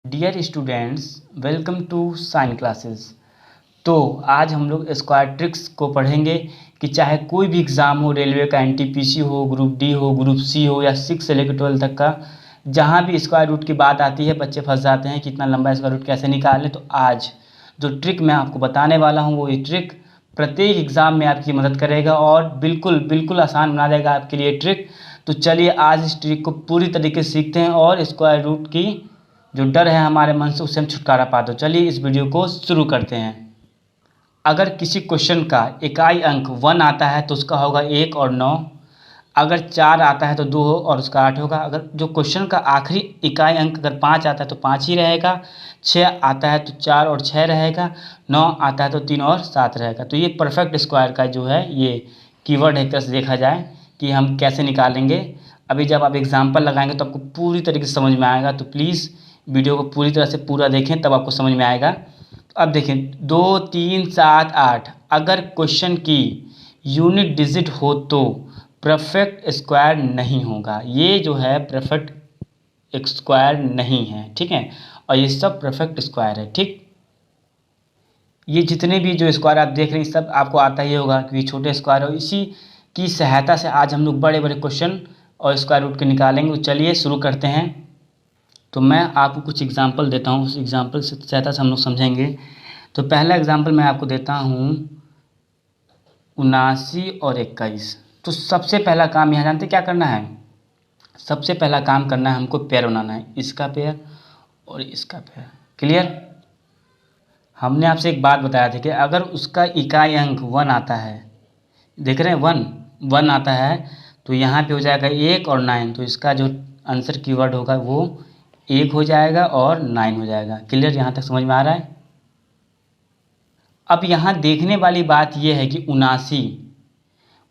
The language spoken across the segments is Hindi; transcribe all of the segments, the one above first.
Dear students, welcome to sign classes. तो आज हम लोग स्क्वायर ट्रिक्स को पढ़ेंगे कि चाहे कोई भी एग्ज़ाम हो, रेलवे का एनटीपीसी हो, ग्रुप डी हो, ग्रुप सी हो या 6 से लेकर 12 तक का, जहाँ भी स्क्वायर रूट की बात आती है बच्चे फंस जाते हैं कि इतना लंबा स्क्वायर रूट कैसे निकालें। तो आज जो ट्रिक मैं आपको बताने वाला हूँ वो ये ट्रिक प्रत्येक एग्ज़ाम में आपकी मदद करेगा और बिल्कुल बिल्कुल आसान बना देगा आपके लिए ट्रिक। तो चलिए आज इस ट्रिक को पूरी तरीके से सीखते हैं और स्क्वायर रूट की जो डर है हमारे मन से उससे हम छुटकारा पाते हैं। चलिए इस वीडियो को शुरू करते हैं। अगर किसी क्वेश्चन का इकाई अंक 1 आता है तो उसका होगा 1 और 9। अगर 4 आता है तो 2 और उसका 8 होगा। अगर जो क्वेश्चन का आखिरी इकाई अंक अगर 5 आता है तो 5 ही रहेगा। 6 आता है तो 4 और 6 रहेगा। 9 आता है तो 3 और 7 रहेगा। तो ये परफेक्ट स्क्वायर का जो है ये कीवर्ड है। एक तरह से देखा जाए कि हम कैसे निकालेंगे। अभी जब आप एग्जाम्पल लगाएंगे तो आपको पूरी तरीके से समझ में आएगा। तो प्लीज़ वीडियो को पूरी तरह से पूरा देखें तब आपको समझ में आएगा। तो अब देखें 2, 3, 7, 8 अगर क्वेश्चन की यूनिट डिजिट हो तो परफेक्ट स्क्वायर नहीं होगा। ये जो है परफेक्ट स्क्वायर नहीं है, ठीक है। और ये सब परफेक्ट स्क्वायर है, ठीक। ये जितने भी जो स्क्वायर आप देख रहे हैं सब आपको आता ही होगा क्योंकि छोटे स्क्वायर हो। इसी की सहायता से आज हम लोग बड़े बड़े क्वेश्चन और स्क्वायर रूट के निकालेंगे। तो चलिए शुरू करते हैं। तो मैं आपको कुछ एग्जांपल देता हूँ, उस एग्जांपल से सहायता से हम लोग समझेंगे। तो पहला एग्जांपल मैं आपको देता हूँ 79 और 21। तो सबसे पहला काम यहाँ जानते क्या करना है? सबसे पहला काम करना है हमको पेयर बनाना है, इसका पेयर और इसका पेयर। क्लियर? हमने आपसे एक बात बताया था कि अगर उसका इकाई अंक 1 आता है, देख रहे हैं 1 आता है तो यहाँ पे हो जाएगा 1 और 9। तो इसका जो आंसर कीवर्ड होगा वो 1 हो जाएगा और 9 हो जाएगा। क्लियर? यहाँ तक समझ में आ रहा है? अब यहाँ देखने वाली बात यह है कि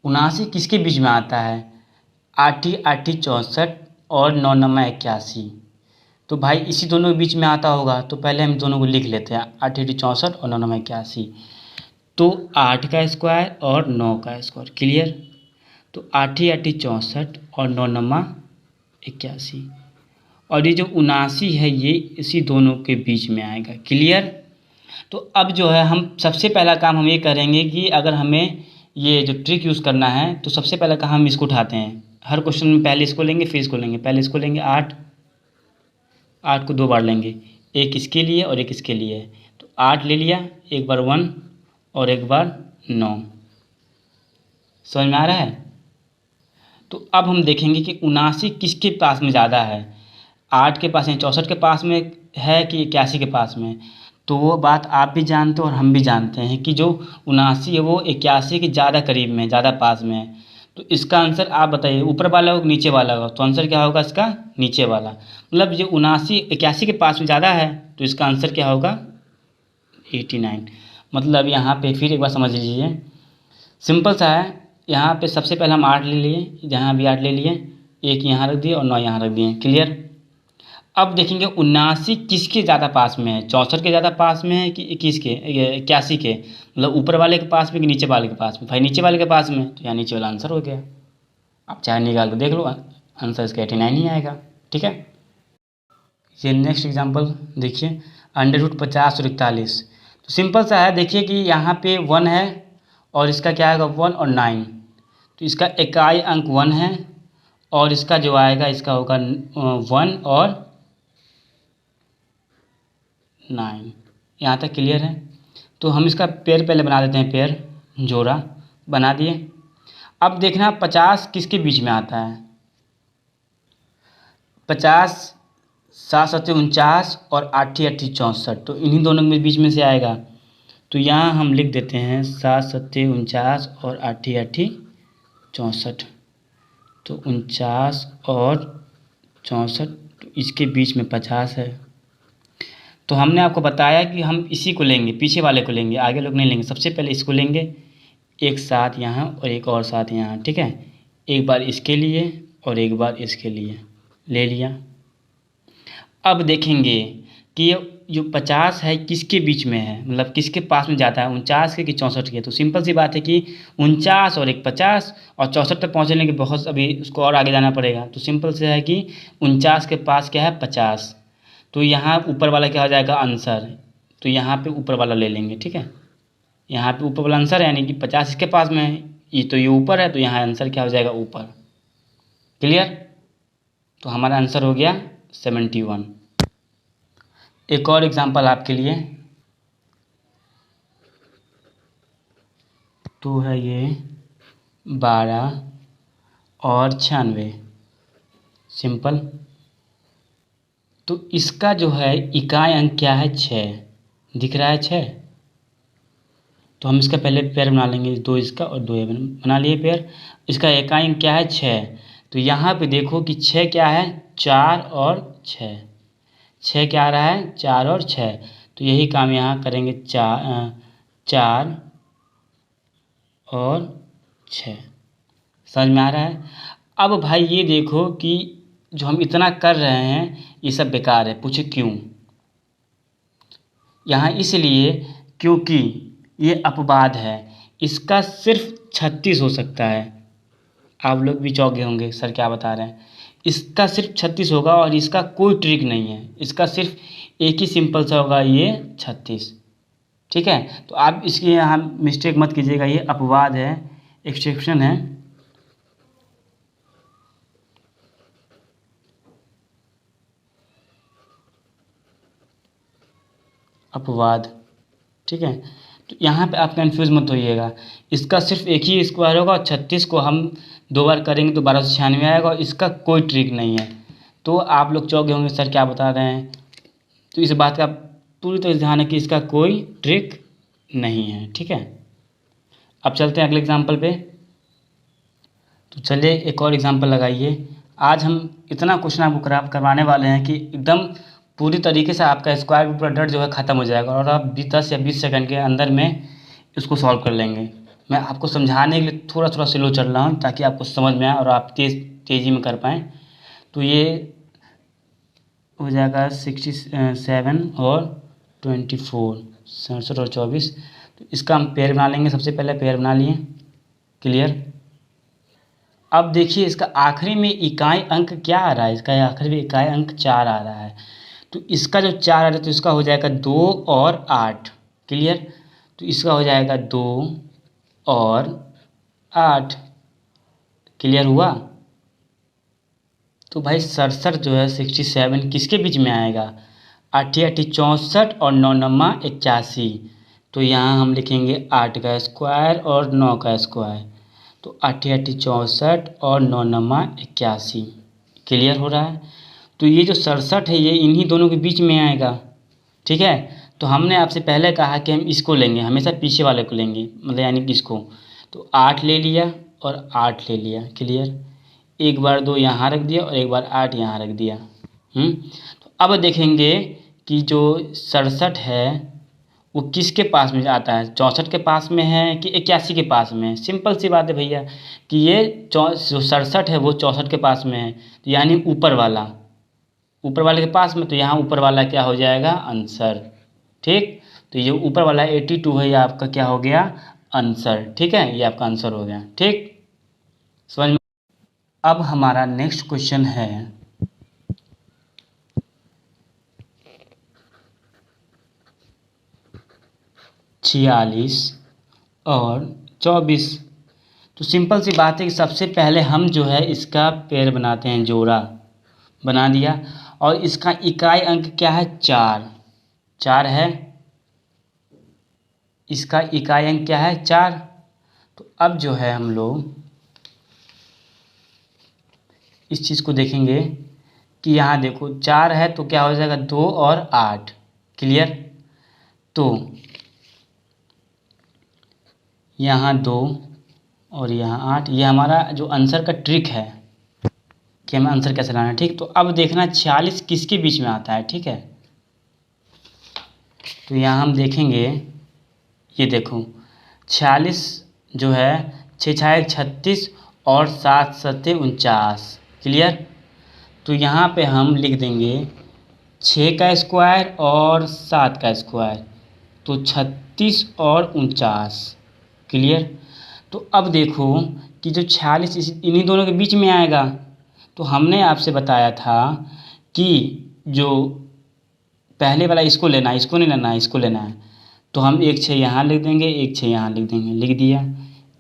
79 किसके बीच में आता है? 8 8 64 और 9 9 81। तो भाई इसी दोनों के बीच में आता होगा। तो पहले हम दोनों को लिख लेते हैं, 8 8 64 और 9 9 81। तो 8 का स्क्वायर और 9 का स्क्वायर। क्लियर? तो 8 8 64 और 9 9 81। और ये जो 79 है ये इसी दोनों के बीच में आएगा। क्लियर? तो अब जो है हम सबसे पहला काम हम ये करेंगे कि अगर हमें ये जो ट्रिक यूज़ करना है तो सबसे पहला काम हम इसको उठाते हैं। हर क्वेश्चन में पहले इसको लेंगे फिर इसको लेंगे। पहले इसको लेंगे 8 को 2 बार लेंगे, एक इसके लिए और एक इसके लिए। तो 8 ले लिया, एक बार 1 और एक बार 9। समझ में आ रहा है? तो अब हम देखेंगे कि 79 किसके पास में ज़्यादा है। 8 के पास है, 64 के पास में है कि 81 के पास में। तो वो बात आप भी जानते हो और हम भी जानते हैं कि जो 79 है वो 81 के ज़्यादा करीब में, ज़्यादा पास में है। तो इसका आंसर आप बताइए ऊपर वाला होगा नीचे वाला होगा? तो आंसर क्या होगा इसका? नीचे वाला। मतलब जो 79 81 के पास में ज़्यादा है तो इसका आंसर क्या होगा? 89। मतलब यहाँ पे फिर एक बार समझ लीजिए, सिंपल सा है। यहाँ पे सबसे पहले हम 8 ले लिए, जहाँ भी 8 ले लिए, एक यहाँ रख दिए और 9 यहाँ रख दिए। क्लियर? अब देखेंगे 79 किसके ज़्यादा पास में है? 64 के ज़्यादा पास में है कि 21 के, 81 के? मतलब ऊपर वाले के पास में कि नीचे वाले के पास में? भाई नीचे वाले के पास में। तो यहाँ नीचे वाला आंसर हो गया। आप चाहे निकाल कर देख लो, आंसर इसका 89 ही आएगा। ठीक है। ये नेक्स्ट एग्जांपल देखिए, √50 और 41। तो सिंपल सा है, देखिए कि यहाँ पे 1 है और इसका क्या आएगा? 1 और 9। तो इसका इकाई अंक 1 है और इसका जो आएगा इसका होगा 1 और 9। यहाँ तक क्लियर है? तो हम इसका पेयर पहले बना देते हैं, पेयर जोड़ा बना दिए। अब देखना 50 किसके बीच में आता है? 50 7 7 49 और 8 8 64। तो इन्हीं दोनों के बीच में से आएगा। तो यहाँ हम लिख देते हैं 7 7 49 और 8 8 64। तो 49 और 64, तो इसके बीच में 50 है। तो हमने आपको बताया कि हम इसी को लेंगे, पीछे वाले को लेंगे, आगे लोग नहीं लेंगे। सबसे पहले इसको लेंगे, एक 7 यहाँ और एक और 7 यहाँ। ठीक है, एक बार इसके लिए और एक बार इसके लिए ले लिया। अब देखेंगे कि जो 50 है किसके बीच में है, मतलब किसके पास में जाता है? 49 के कि 64 के? तो सिंपल सी बात है कि 49 और एक 50 और 64 तक पहुँचने के बहुत अभी उसको और आगे जाना पड़ेगा। तो सिंपल से है कि 49 के पास क्या है? 50। तो यहाँ ऊपर वाला क्या हो जाएगा आंसर, तो यहाँ पे ऊपर वाला ले लेंगे, ठीक है। यहाँ पे ऊपर वाला आंसर है, यानी कि 50 इसके पास में है, ये तो ये ऊपर है, तो यहाँ आंसर क्या हो जाएगा ऊपर। क्लियर। तो हमारा आंसर हो गया 71। एक और एग्जांपल आपके लिए, तो है ये 12 और 96, सिंपल। तो इसका जो है इकाई अंक क्या है 6, दिख रहा है 6। तो हम इसका पहले पेयर बना लेंगे, 2 इसका और 2 ये बना लिए पेयर। इसका इकाई अंक क्या है 6। तो यहाँ पे देखो कि 6 क्या है 4 और 6, 6 क्या आ रहा है 4 और 6। तो यही काम यहाँ करेंगे, 4 और 6। समझ में आ रहा है। अब भाई ये देखो कि जो हम इतना कर रहे हैं ये सब बेकार है। पूछे क्यों? यहाँ इसलिए क्योंकि ये अपवाद है, इसका सिर्फ 36 हो सकता है। आप लोग भी चौंके होंगे सर क्या बता रहे हैं, इसका सिर्फ 36 होगा और इसका कोई ट्रिक नहीं है, इसका सिर्फ एक ही सिंपल सा होगा, ये 36। ठीक है। तो आप इसके यहाँ मिस्टेक मत कीजिएगा, ये अपवाद है, एक्सेप्शन है। अपवाद, ठीक है। तो यहाँ पे आप कंफ्यूज मत होइएगा, इसका सिर्फ एक ही स्क्वायर होगा और 36 को हम 2 बार करेंगे तो 1296 आएगा और इसका कोई ट्रिक नहीं है। तो आप लोग चौंके होंगे सर क्या बता रहे हैं, तो इस बात का पूरी तरह ध्यान है कि इसका कोई ट्रिक नहीं है। ठीक है। अब चलते हैं अगले एग्जाम्पल पे। तो चलिए एक और एग्जाम्पल लगाइए। आज हम इतना क्वेश्चन आपको करवाने वाले हैं कि एकदम पूरी तरीके से आपका स्क्वायर रूट डट जो है ख़त्म हो जाएगा और आप 10 या 20 सेकंड के अंदर में इसको सॉल्व कर लेंगे। मैं आपको समझाने के लिए थोड़ा थोड़ा स्लो चल रहा हूँ ताकि आपको समझ में आए और आप तेज़ी में कर पाएँ। तो ये हो जाएगा 67 और 24, 67 और 24। तो इसका हम पेयर बना लेंगे। सबसे पहले पेयर बना लिए, क्लियर। अब देखिए इसका आखिरी में इकाई अंक क्या आ रहा है, इसका आखिरी में इकाई अंक 4 आ रहा है। तो इसका जो 4 आ रहा है तो इसका हो जाएगा 2 और 8, क्लियर। तो इसका हो जाएगा 2 और 8, क्लियर हुआ। तो भाई 67 जो है 67 किसके बीच में आएगा, 8 8 64 और 9 9 81। तो यहाँ हम लिखेंगे 8 का स्क्वायर और 9 का स्क्वायर, तो 8 8 64 और 9 9 81, क्लियर हो रहा है। तो ये जो 67 है ये इन्हीं दोनों के बीच में आएगा। ठीक है। तो हमने आपसे पहले कहा कि हम इसको लेंगे, हमेशा पीछे वाले को लेंगे, मतलब यानी कि इसको। तो 8 ले लिया और 8 ले लिया, क्लियर। एक बार 2 यहाँ रख दिया और एक बार 8 यहाँ रख दिया। तो अब देखेंगे कि जो 67 है वो किसके पास में आता है, 64 के पास में है कि 81 के पास में है। सिंपल सी बात है भैया कि ये जो 67 है वो 64 के पास में है, तो यानी ऊपर वाले के पास में। तो यहाँ ऊपर वाला क्या हो जाएगा आंसर। ठीक। तो ये ऊपर वाला 82 है, ये आपका क्या हो गया आंसर। ठीक है, ये आपका आंसर हो गया। ठीक, समझ में। अब हमारा नेक्स्ट क्वेश्चन है 46 और 24। तो सिंपल सी बात है कि सबसे पहले हम जो है इसका पेयर बनाते हैं, जोड़ा बना दिया। और इसका इकाई अंक क्या है 4 है, इसका इकाई अंक क्या है 4। तो अब जो है हम लोग इस चीज़ को देखेंगे कि यहाँ देखो 4 है तो क्या हो जाएगा 2 और 8, क्लियर। तो यहाँ 2 और यहाँ 8, ये हमारा जो आंसर का ट्रिक है कि हमें आंसर कैसे लाना है। ठीक। तो अब देखना 46 किसके बीच में आता है। ठीक है। तो यहाँ हम देखेंगे, ये देखो 46 जो है 6 6 36 और 7 7 49, क्लियर। तो यहाँ पे हम लिख देंगे 6 का स्क्वायर और 7 का स्क्वायर, तो 36 और 49, क्लियर। तो अब देखो कि जो 46 इन्हीं दोनों के बीच में आएगा। तो हमने आपसे बताया था कि जो पहले वाला इसको लेना है, इसको नहीं लेना है, इसको लेना है। तो हम 1 6 यहाँ लिख देंगे, 1 6 यहाँ लिख देंगे, लिख दिया।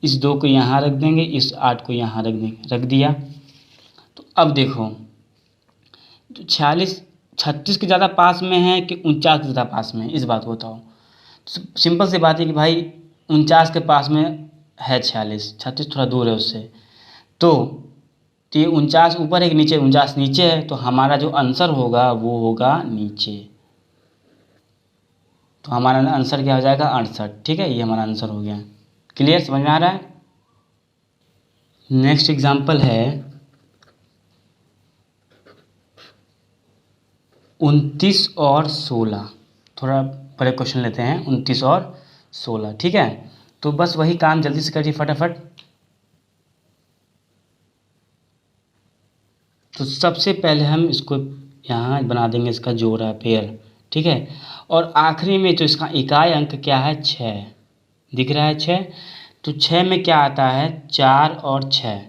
इस 2 को यहाँ रख देंगे, इस 8 को यहाँ रख देंगे, रख दिया। तो अब देखो, तो 46 36 के ज़्यादा पास में है कि 49 के ज़्यादा पास में है, इस बात को बताओ। तो सिंपल सी बात है कि भाई 49 के पास में है 46, 36 थोड़ा दूर है उससे। तो ये 49 ऊपर है कि नीचे? 49 नीचे है, तो हमारा जो आंसर होगा वो होगा नीचे। तो हमारा आंसर क्या हो जाएगा? 68। ठीक है, ये हमारा आंसर हो गया। क्लियर, समझ में आ रहा है? नेक्स्ट एग्जाम्पल है 29 और 16। थोड़ा बड़े क्वेश्चन लेते हैं, 29 और 16। ठीक है, तो बस वही काम जल्दी से करिए फटाफट। तो सबसे पहले हम इसको यहाँ बना देंगे, इसका जोड़ा पेयर। ठीक है, और आखिरी में तो इसका इकाई अंक क्या है? 6 दिख रहा है, 6। तो 6 में क्या आता है? 4 और 6।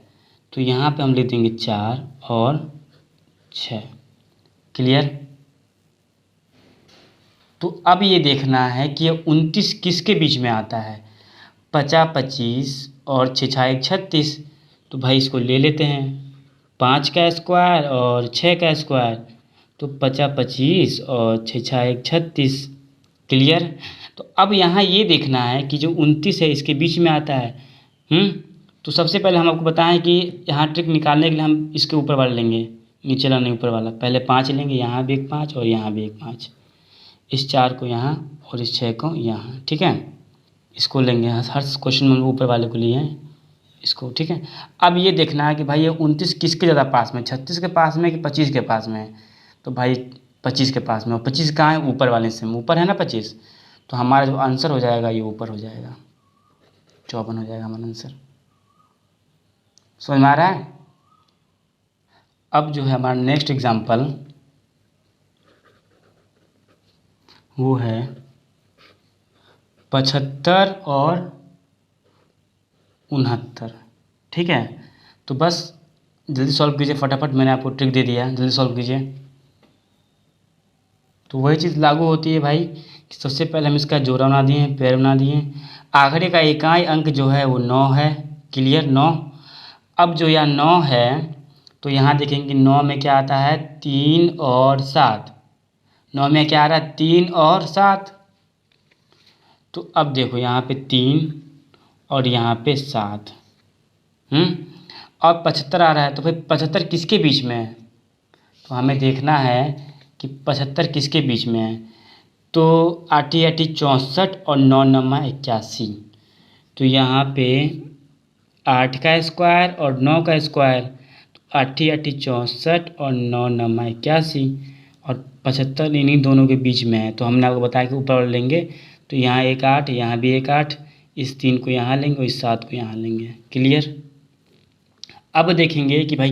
तो यहाँ पे हम लिख देंगे 4 और 6। क्लियर? तो अब ये देखना है कि ये 29 किसके बीच में आता है? 50 25 और 6 6 36। तो भाई इसको ले लेते हैं, 5 का स्क्वायर और 6 का स्क्वायर, तो 50 25 और 6 6 36। क्लियर? तो अब यहाँ ये देखना है कि जो 29 है इसके बीच में आता है। तो सबसे पहले हम आपको बताएं कि यहाँ ट्रिक निकालने के लिए हम इसके ऊपर वाला लेंगे, नीचे वाला नहीं, ऊपर वाला। पहले 5 लेंगे, यहाँ भी एक 5 और यहाँ भी एक 5, इस 4 को यहाँ और इस 6 को यहाँ। ठीक है, इसको लेंगे, हर क्वेश्चन में ऊपर वाले को लिए हैं इसको। ठीक है, अब ये देखना है कि भाई ये 29 किसके ज़्यादा पास में? 36 के पास में कि 25 के पास में है? तो भाई 25 के पास में। और 25 कहाँ है? ऊपर वाले से, ऊपर है ना 25। तो हमारा जो आंसर हो जाएगा ये ऊपर हो जाएगा, 54 हो जाएगा हमारा आंसर। समझ में आ रहा है? अब जो है हमारा नेक्स्ट एग्जाम्पल वो है 75 और 69। ठीक है, तो बस जल्दी सॉल्व कीजिए फटाफट, मैंने आपको ट्रिक दे दिया, जल्दी सॉल्व कीजिए। तो वही चीज़ लागू होती है भाई कि सबसे पहले हम इसका जोड़ा बना दिए, पेयर बना दिए। आखिरी का इकाई अंक जो है वो 9 है। क्लियर, 9। अब जो यह 9 है, तो यहाँ देखेंगे 9 में क्या आता है? 3 और 7। 9 में क्या आ रहा है? 3 और 7। तो अब देखो यहाँ पे 3 और यहाँ पे 7। अब 75 आ रहा है, तो भाई 75 किसके बीच में है? तो हमें देखना है कि 75 किसके बीच में है। तो 8 8 64 और 9 9 81। तो यहाँ पे 8 का स्क्वायर और 9 का स्क्वायर, तो 8 8 64 और 9 9 81, और 75 इन्हीं दोनों के बीच में है। तो हमने आपको बताया कि ऊपर लेंगे, तो यहाँ एक 8, यहाँ भी एक 8, इस 3 को यहाँ लेंगे और इस 7 को यहाँ लेंगे। क्लियर? अब देखेंगे कि भाई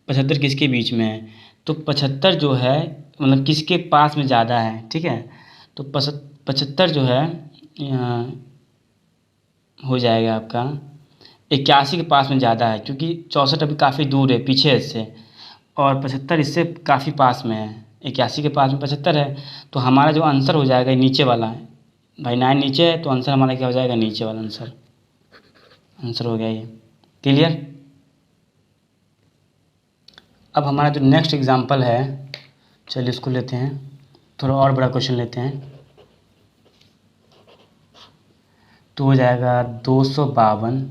75 किसके बीच में है। तो 75 जो है मतलब किसके पास में ज़्यादा है? ठीक है, तो 75 जो है यहाँ हो जाएगा आपका 81 के पास में ज़्यादा है, क्योंकि 64 अभी काफ़ी दूर है पीछे इससे, और 75 इससे काफ़ी पास में है। 81 के पास में 75 है, तो हमारा जो आंसर हो जाएगा नीचे वाला है भाई। 9 नीचे है, तो आंसर हमारा क्या हो जाएगा? नीचे वाला आंसर। आंसर हो गया ये। क्लियर? अब हमारा जो नेक्स्ट एग्जाम्पल है, चलिए इसको लेते हैं, थोड़ा और बड़ा क्वेश्चन लेते हैं। तो हो जाएगा 252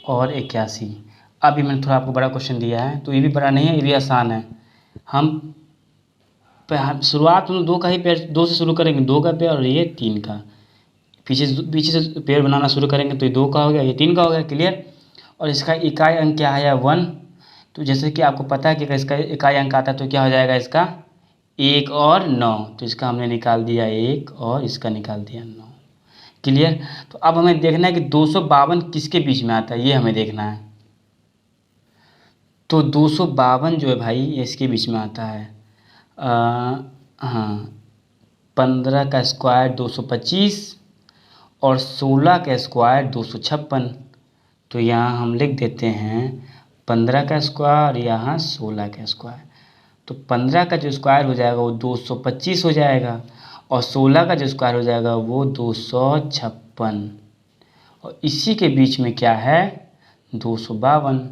और 81। अभी मैंने थोड़ा आपको बड़ा क्वेश्चन दिया है, तो ये भी बड़ा नहीं है, ये भी आसान है। हम शुरुआत में 2 का ही पेयर, 2 से शुरू करेंगे, 2 का पेयर और ये 3 का। पीछे से पेयर बनाना शुरू करेंगे, तो ये 2 का हो गया, ये 3 का हो गया। क्लियर? और इसका इकाई अंक क्या है? 1। तो जैसे कि आपको पता है कि अगर इसका इकाई अंक आता है तो क्या हो जाएगा इसका? 1 और 9। तो इसका हमने निकाल दिया 1 और इसका निकाल दिया 9। क्लियर? तो अब हमें देखना है कि 252 किसके बीच में आता है, ये हमें देखना है। तो 252 जो है भाई ये इसके बीच में आता है। हाँ, 15 का स्क्वायर 225 और 16 का स्क्वायर 256। तो यहाँ हम लिख देते हैं 15 का स्क्वायर, यहाँ 16 का स्क्वायर। तो 15 का जो स्क्वायर हो जाएगा वो 225 हो जाएगा, और 16 का जो स्क्वायर हो जाएगा वो 256, और इसी के बीच में क्या है 252।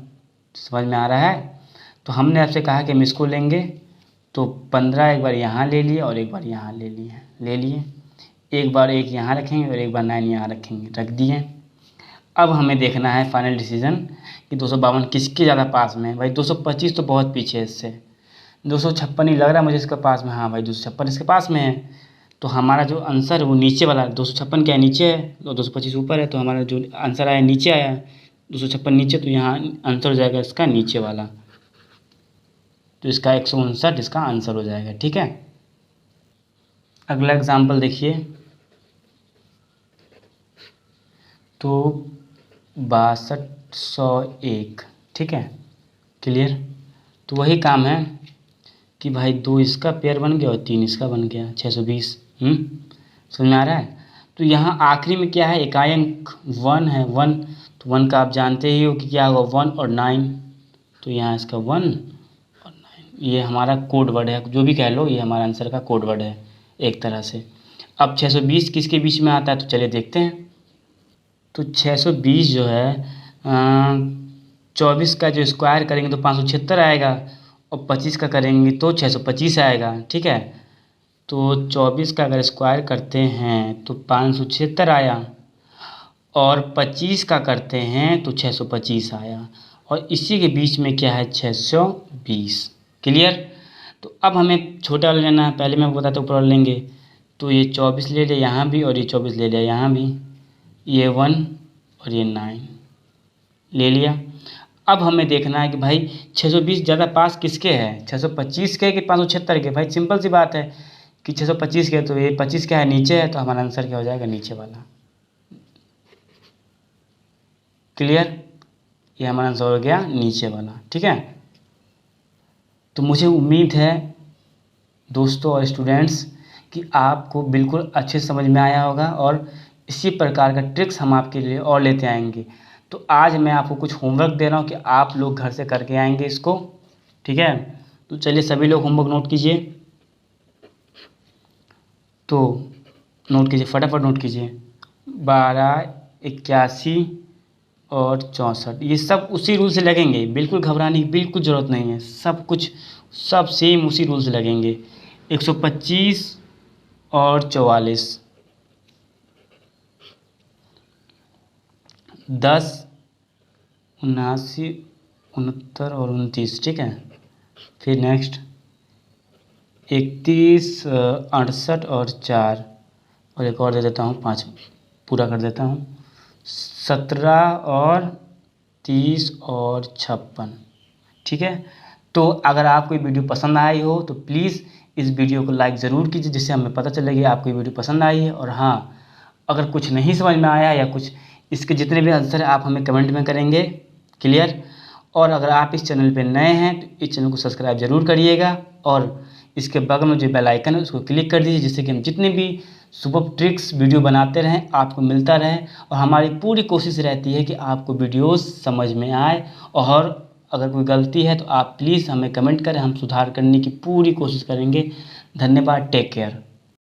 समझ में आ रहा है। तो हमने आपसे कहा कि हम इसको लेंगे, तो 15 एक बार यहाँ ले लिए और एक बार यहाँ ले लिए, एक बार एक यहाँ रखेंगे और एक बार 9 यहाँ रखेंगे, रख दिए। अब हमें देखना है फाइनल डिसीजन कि 252 किसके ज़्यादा पास में है। भाई 225 तो बहुत पीछे है इससे, 256 ही लग रहा है मुझे इसके पास में। हाँ भाई 256 इसके पास में है, तो हमारा जो आंसर है वो नीचे वाला 256 क्या है, नीचे है, और 225 ऊपर है, तो हमारा जो आंसर आया नीचे आया, 256 नीचे, तो यहाँ आंसर हो जाएगा इसका नीचे वाला। तो इसका 159 इसका आंसर हो जाएगा। ठीक है, अगला एग्जाम्पल देखिए। तो 6201, ठीक है, क्लियर। तो वही काम है कि भाई 2 इसका पेयर बन गया और 3 इसका बन गया, 620। समझ में आ रहा है। तो यहाँ आखिरी में क्या है, इकाई अंक 1 है, 1, तो 1 का आप जानते ही हो कि क्या होगा 1 और 9, तो यहाँ इसका 1 और 9, ये हमारा कोड वर्ड है, जो भी कह लो, ये हमारा आंसर का कोड वर्ड है एक तरह से। अब 620 किसके बीच में आता है, तो चलिए देखते हैं। तो 620 जो है 24 का जो स्क्वायर करेंगे तो 576 आएगा, और 25 का करेंगे तो 625 आएगा। ठीक है, तो 24 का अगर स्क्वायर करते हैं तो 576 आया, और 25 का करते हैं तो 625 आया, और इसी के बीच में क्या है 620। क्लियर। तो अब हमें छोटा वाला लेना है, पहले मैं बताता हूँ ऊपर वाला लेंगे। तो ये 24 ले लिया यहाँ भी, और ये 24 ले लिया यहाँ भी, ये 1 और ये 9 ले लिया। अब हमें देखना है कि भाई 620 ज़्यादा पास किसके है, 625 के कि 576 के। भाई सिंपल सी बात है कि 625 के, तो ये 25 क्या है नीचे है, तो हमारा आंसर क्या हो जाएगा नीचे वाला। क्लियर, ये हमारा आंसर हो गया नीचे वाला। ठीक है, तो मुझे उम्मीद है दोस्तों और स्टूडेंट्स कि आपको बिल्कुल अच्छे से समझ में आया होगा, और इसी प्रकार का ट्रिक्स हम आपके लिए और लेते आएंगे। तो आज मैं आपको कुछ होमवर्क दे रहा हूँ कि आप लोग घर से करके आएंगे इसको। ठीक है, तो चलिए सभी लोग होमवर्क नोट कीजिए, तो नोट कीजिए, फटाफट नोट कीजिए। 12, 81 और 64, ये सब उसी रूल से लगेंगे, बिल्कुल घबराने की बिल्कुल ज़रूरत नहीं है, सब कुछ सब सेम उसी रूल से लगेंगे। 125 और 44, 10, 79, 69 और 29। ठीक है, फिर नेक्स्ट 31, 68 और 4, और एक और दे देता हूँ 5 पूरा कर देता हूँ, 17 और 30 और 56। ठीक है, तो अगर आपको ये वीडियो पसंद आई हो तो प्लीज़ इस वीडियो को लाइक ज़रूर कीजिए, जिससे हमें पता चले कि आपको ये वीडियो पसंद आई है। और हाँ, अगर कुछ नहीं समझ में आया या कुछ इसके जितने भी आंसर हैं आप हमें कमेंट में करेंगे। क्लियर। और अगर आप इस चैनल पे नए हैं तो इस चैनल को सब्सक्राइब ज़रूर करिएगा, और इसके बगल में जो बेल आइकन है उसको क्लिक कर दीजिए, जिससे कि हम जितने भी सुपर ट्रिक्स वीडियो बनाते रहें आपको मिलता रहे। और हमारी पूरी कोशिश रहती है कि आपको वीडियोस समझ में आए, और अगर कोई गलती है तो आप प्लीज़ हमें कमेंट करें, हम सुधार करने की पूरी कोशिश करेंगे। धन्यवाद, टेक केयर।